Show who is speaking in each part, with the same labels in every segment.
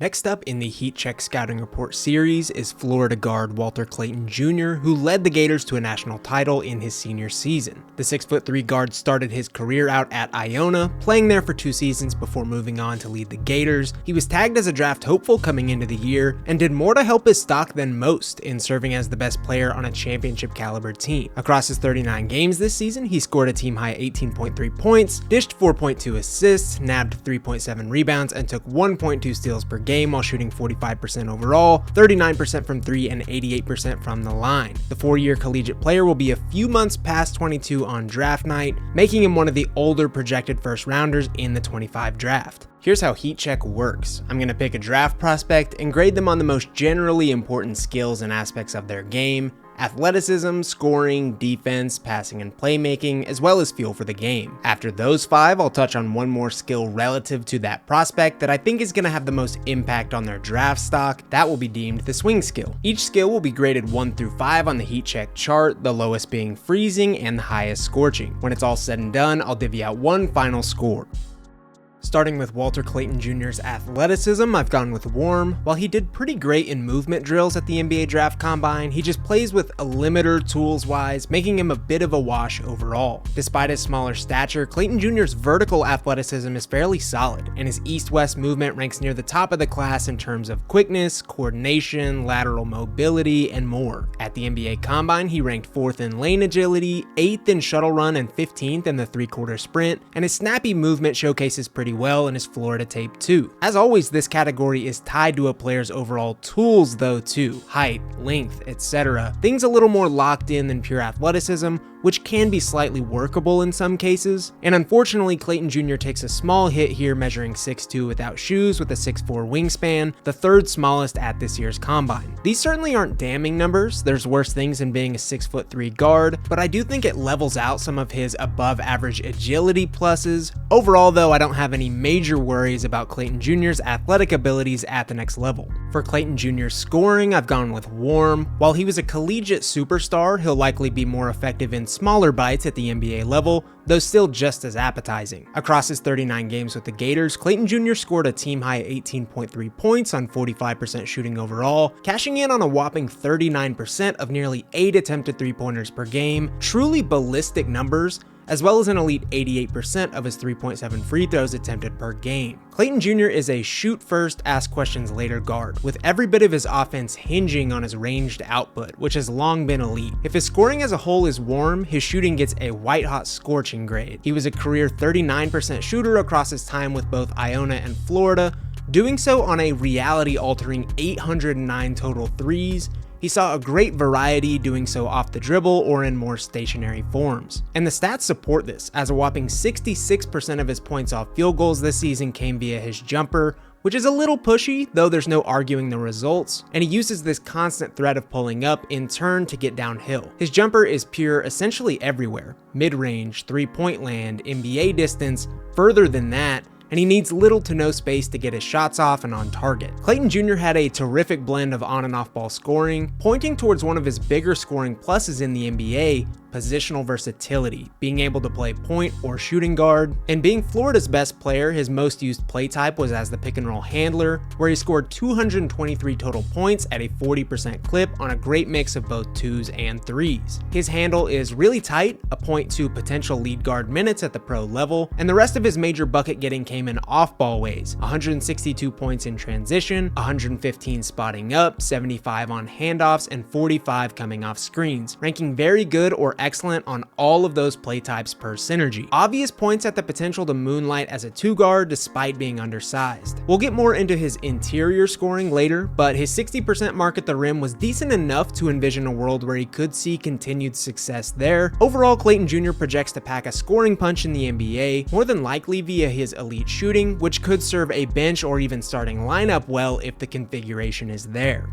Speaker 1: Next up in the Heat Check Scouting Report series is Florida guard Walter Clayton Jr., who led the Gators to a national title in his senior season. The 6'3" guard started his career out at Iona, playing there for 2 seasons before moving on to lead the Gators. He was tagged as a draft hopeful coming into the year, and did more to help his stock than most in serving as the best player on a championship caliber team. Across his 39 games this season, he scored a team high 18.3 points, dished 4.2 assists, nabbed 3.7 rebounds, and took 1.2 steals per game while shooting 45% overall, 39% from 3, and 88% from the line. The 4-year collegiate player will be a few months past 22 on draft night, making him one of the older projected first rounders in the 25 draft. Here's how Heat Check works. I'm going to pick a draft prospect and grade them on the most generally important skills and aspects of their game: athleticism, scoring, defense, passing, and playmaking, as well as feel for the game. After those 5, I'll touch on one more skill relative to that prospect that I think is going to have the most impact on their draft stock. That will be deemed the swing skill. Each skill will be graded 1 through 5 on the Heat Check chart, the lowest being freezing and the highest scorching. When it's all said and done, I'll divvy out one final score. Starting with Walter Clayton Jr.'s athleticism, I've gone with warm. While he did pretty great in movement drills at the NBA Draft Combine, he just plays with a limiter tools-wise, making him a bit of a wash overall. Despite his smaller stature, Clayton Jr.'s vertical athleticism is fairly solid, and his east-west movement ranks near the top of the class in terms of quickness, coordination, lateral mobility, and more. At the NBA Combine, he ranked 4th in lane agility, 8th in shuttle run, and 15th in the 3/4 sprint, and his snappy movement showcases pretty well in his Florida tape too. As always, this category is tied to a player's overall tools though too: height, length, etc. Things a little more locked in than pure athleticism, which can be slightly workable in some cases. And unfortunately, Clayton Jr. takes a small hit here, measuring 6'2" without shoes with a 6'4" wingspan, the 3rd smallest at this year's combine. These certainly aren't damning numbers. There's worse things than being a 6'3" guard, but I do think it levels out some of his above average agility pluses. Overall though, I don't have any major worries about Clayton Jr.'s athletic abilities at the next level. For Clayton Jr.'s scoring, I've gone with warm. While he was a collegiate superstar, he'll likely be more effective in smaller bites at the NBA level, though still just as appetizing. Across his 39 games with the Gators, Clayton Jr. scored a team high 18.3 points on 45% shooting overall, cashing in on a whopping 39% of nearly 8 attempted 3-pointers per game, truly ballistic numbers, as well as an elite 88% of his 3.7 free throws attempted per game. Clayton Jr. is a shoot first, ask questions later guard, with every bit of his offense hinging on his ranged output, which has long been elite. If his scoring as a whole is warm, his shooting gets a white hot scorching grade. He was a career 39% shooter across his time with both Iona and Florida, doing so on a reality altering 809 total threes. He saw a great variety, doing so off the dribble or in more stationary forms. And the stats support this, as a whopping 66% of his points off field goals this season came via his jumper, which is a little pushy, though there's no arguing the results, and he uses this constant threat of pulling up in turn to get downhill. His jumper is pure essentially everywhere: mid-range, 3-point land, NBA distance, further than that, and he needs little to no space to get his shots off and on target. Clayton Jr. had a terrific blend of on and off ball scoring, pointing towards one of his bigger scoring pluses in the NBA: positional versatility, being able to play point or shooting guard. And being Florida's best player, his most used play type was as the pick and roll handler, where he scored 223 total points at a 40% clip on a great mix of both 2s and 3s. His handle is really tight, a point to potential lead guard minutes at the pro level, and the rest of his major bucket getting came in off-ball ways: 162 points in transition, 115 spotting up, 75 on handoffs, and 45 coming off screens, ranking very good or excellent on all of those play types per synergy. Obvious points at the potential to moonlight as a 2 guard despite being undersized. We'll get more into his interior scoring later, but his 60% mark at the rim was decent enough to envision a world where he could see continued success there. Overall, Clayton Jr. projects to pack a scoring punch in the NBA, more than likely via his elite shooting, which could serve a bench or even starting lineup well if the configuration is there.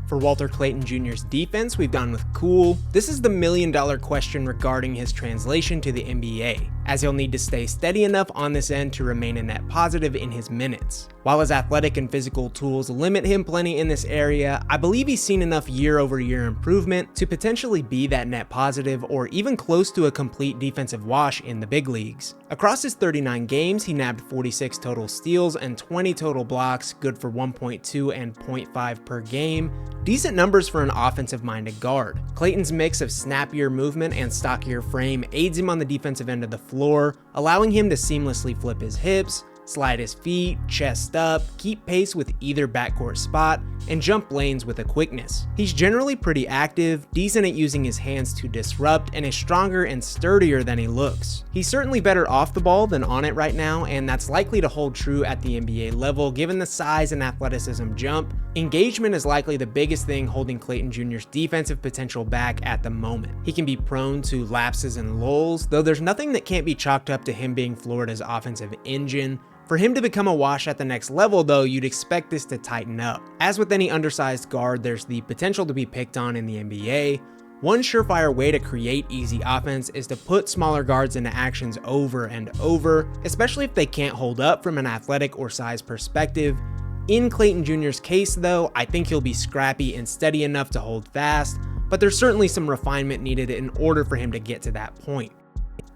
Speaker 1: For Walter Clayton Jr.'s defense, we've gone with cool. This is the $1 million question regarding his translation to the NBA. as he'll need to stay steady enough on this end to remain a net positive in his minutes. While his athletic and physical tools limit him plenty in this area, I believe he's seen enough year-over-year improvement to potentially be that net positive or even close to a complete defensive wash in the big leagues. Across his 39 games, he nabbed 46 total steals and 20 total blocks, good for 1.2 and 0.5 per game. Decent numbers for an offensive-minded guard. Clayton's mix of snappier movement and stockier frame aids him on the defensive end of the floor, allowing him to seamlessly flip his hips, slide his feet, chest up, keep pace with either backcourt spot, and jump lanes with a quickness. He's generally pretty active, decent at using his hands to disrupt, and is stronger and sturdier than he looks. He's certainly better off the ball than on it right now, and that's likely to hold true at the NBA level given the size and athleticism jump. Engagement is likely the biggest thing holding Clayton Jr.'s defensive potential back at the moment. He can be prone to lapses and lulls, though there's nothing that can't be chalked up to him being Florida's offensive engine. For him to become a wash at the next level though, you'd expect this to tighten up. As with any undersized guard, there's the potential to be picked on in the NBA. One surefire way to create easy offense is to put smaller guards into actions over and over, especially if they can't hold up from an athletic or size perspective. In Clayton Jr.'s case though, I think he'll be scrappy and steady enough to hold fast, but there's certainly some refinement needed in order for him to get to that point.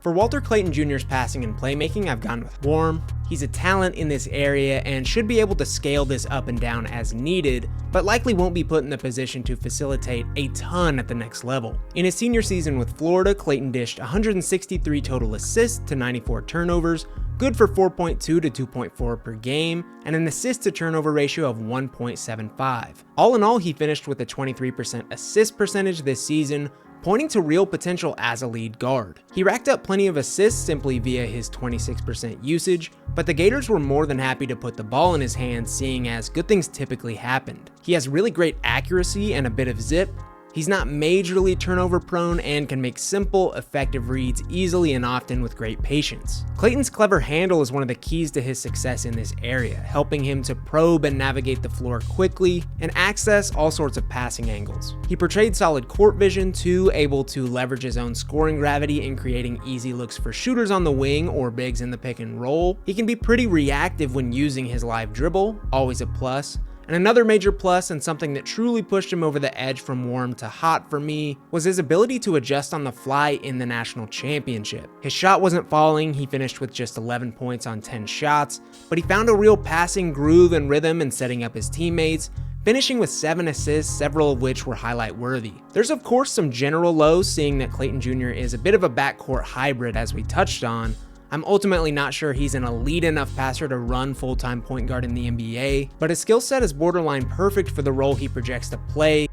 Speaker 1: For Walter Clayton Jr.'s passing and playmaking, I've gone with warm. He's a talent in this area and should be able to scale this up and down as needed, but likely won't be put in the position to facilitate a ton at the next level. In his senior season with Florida, Clayton dished 163 total assists to 94 turnovers, good for 4.2 to 2.4 per game, and an assist to turnover ratio of 1.75. All in all, he finished with a 23% assist percentage this season, pointing to real potential as a lead guard. He racked up plenty of assists simply via his 26% usage, but the Gators were more than happy to put the ball in his hands, seeing as good things typically happened. He has really great accuracy and a bit of zip. He's not majorly turnover prone and can make simple, effective reads easily and often with great patience. Clayton's clever handle is one of the keys to his success in this area, helping him to probe and navigate the floor quickly and access all sorts of passing angles. He portrayed solid court vision too, able to leverage his own scoring gravity in creating easy looks for shooters on the wing or bigs in the pick and roll. He can be pretty reactive when using his live dribble, always a plus. And another major plus, and something that truly pushed him over the edge from warm to hot for me, was his ability to adjust on the fly in the national championship. His shot wasn't falling, he finished with just 11 points on 10 shots, but he found a real passing groove and rhythm in setting up his teammates, finishing with 7 assists, several of which were highlight worthy. There's of course some general lows, seeing that Clayton Jr. is a bit of a backcourt hybrid as we touched on. I'm ultimately not sure he's an elite enough passer to run full-time point guard in the NBA, but his skill set is borderline perfect for the role he projects to play.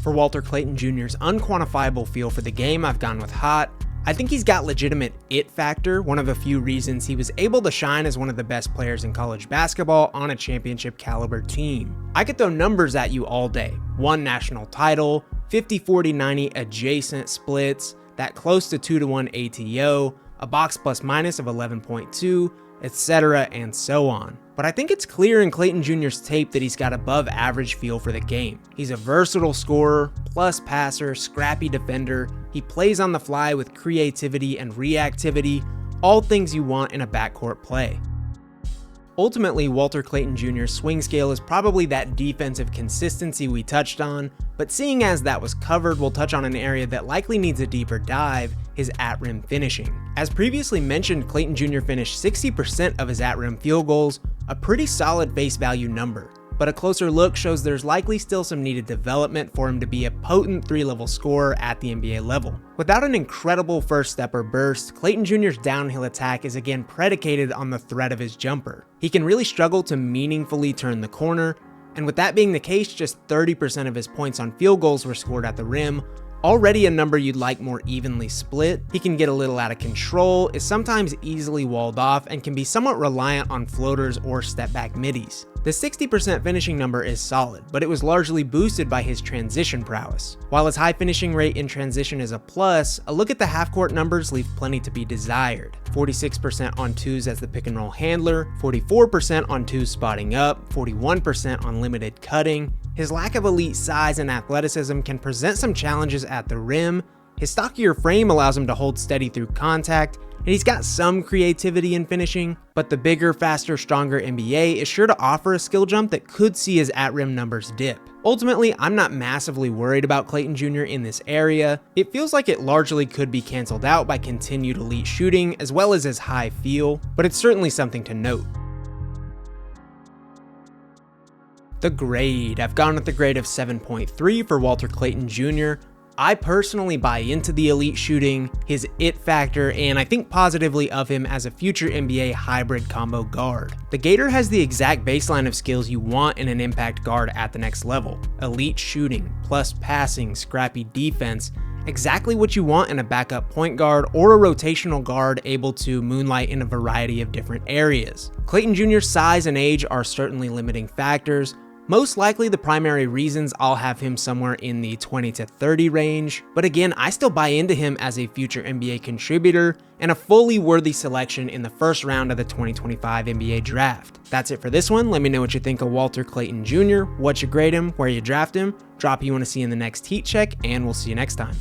Speaker 1: For Walter Clayton Jr.'s unquantifiable feel for the game, I've gone with hot. I think he's got legitimate it factor, one of a few reasons he was able to shine as one of the best players in college basketball on a championship caliber team. I could throw numbers at you all day. 1 national title, 50, 40, 90 adjacent splits, that close to 2-to-1 ATO, a box plus minus of 11.2, etc. and so on. But I think it's clear in Clayton Jr.'s tape that he's got above average feel for the game. He's a versatile scorer, plus passer, scrappy defender. He plays on the fly with creativity and reactivity, all things you want in a backcourt play. Ultimately, Walter Clayton Jr.'s swing scale is probably that defensive consistency we touched on, but seeing as that was covered, we'll touch on an area that likely needs a deeper dive, his at-rim finishing. As previously mentioned, Clayton Jr. finished 60% of his at-rim field goals, a pretty solid face value number. But a closer look shows there's likely still some needed development for him to be a potent 3-level scorer at the NBA level. Without an incredible first step or burst, Clayton Jr.'s downhill attack is again predicated on the threat of his jumper. He can really struggle to meaningfully turn the corner, and with that being the case, just 30% of his points on field goals were scored at the rim, already a number you'd like more evenly split. He can get a little out of control, is sometimes easily walled off, and can be somewhat reliant on floaters or step back middies. The 60% finishing number is solid, but it was largely boosted by his transition prowess. While his high finishing rate in transition is a plus, a look at the half-court numbers leave plenty to be desired. 46% on twos as the pick and roll handler, 44% on twos spotting up, 41% on limited cutting. His lack of elite size and athleticism can present some challenges at the rim, His stockier frame allows him to hold steady through contact, and he's got some creativity in finishing, but the bigger, faster, stronger NBA is sure to offer a skill jump that could see his at-rim numbers dip. Ultimately, I'm not massively worried about Clayton Jr. in this area. It feels like it largely could be canceled out by continued elite shooting as well as his high feel, but it's certainly something to note. The grade. I've gone with the grade of 7.3 for Walter Clayton Jr. I personally buy into the elite shooting, his it factor, and I think positively of him as a future NBA hybrid combo guard. The Gator has the exact baseline of skills you want in an impact guard at the next level. Elite shooting, plus passing, scrappy defense, exactly what you want in a backup point guard or a rotational guard able to moonlight in a variety of different areas. Clayton Jr.'s size and age are certainly limiting factors. Most likely the primary reasons I'll have him somewhere in the 20 to 30 range, but again, I still buy into him as a future NBA contributor and a fully worthy selection in the first round of the 2025 NBA draft. That's it for this one. Let me know what you think of Walter Clayton Jr., what you grade him, where you draft him, drop who you want to see in the next heat check, and we'll see you next time.